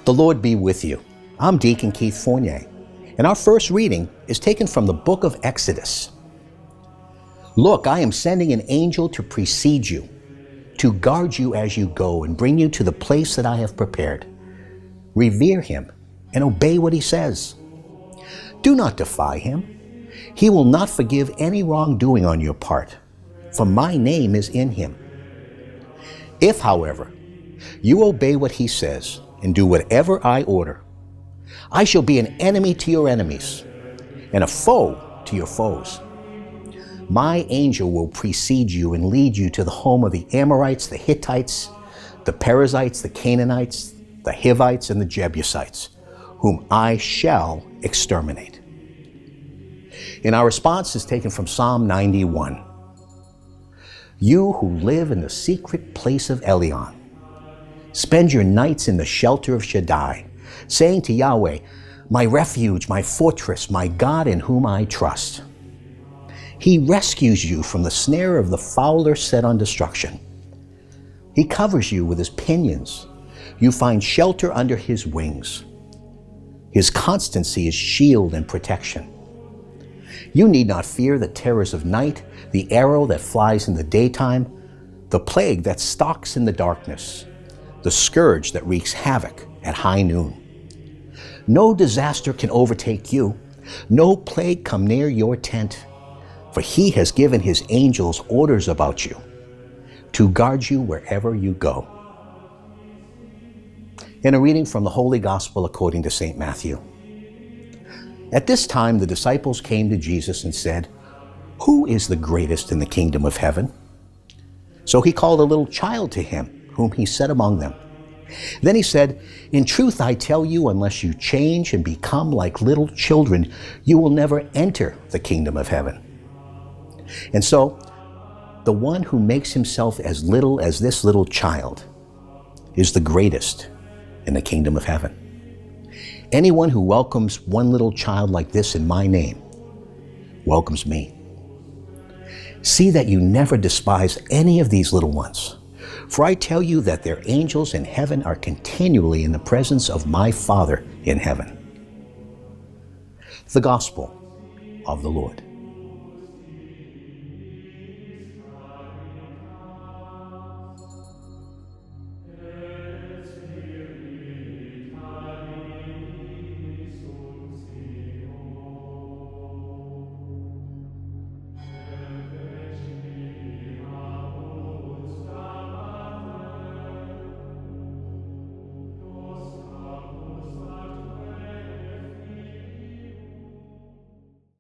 The Lord be with you. I'm Deacon Keith Fournier, and our first reading is taken from the book of Exodus. Look, I am sending an angel to precede you, to guard you as you go and bring you to the place that I have prepared. Revere him and obey what he says. Do not defy him. He will not forgive any wrongdoing on your part, for my name is in him. If, however, you obey what he says and do whatever I order, I shall be an enemy to your enemies and a foe to your foes. My angel will precede you and lead you to the home of the Amorites, the Hittites, the Perizzites, the Canaanites, the Hivites, and the Jebusites, whom I shall exterminate. And our response is taken from Psalm 91. You who live in the secret place of Elyon, spend your nights in the shelter of Shaddai, saying to Yahweh, my refuge, my fortress, my God in whom I trust. He rescues you from the snare of the fowler set on destruction. He covers you with his pinions. You find shelter under his wings. His constancy is shield and protection. You need not fear the terrors of night, the arrow that flies in the daytime, the plague that stalks in the darkness, the scourge that wreaks havoc at high noon. No disaster can overtake you, no plague come near your tent, for he has given his angels orders about you, to guard you wherever you go. In a reading from the Holy Gospel according to St. Matthew. At this time the disciples came to Jesus and said, Who is the greatest in the kingdom of heaven? So he called a little child to him, whom he set among them. Then he said, In truth I tell you, unless you change and become like little children, you will never enter the kingdom of heaven. And so, the one who makes himself as little as this little child is the greatest in the kingdom of heaven. Anyone who welcomes one little child like this in my name welcomes me. See that you never despise any of these little ones, for I tell you that their angels in heaven are continually in the presence of my Father in heaven. The Gospel of the Lord.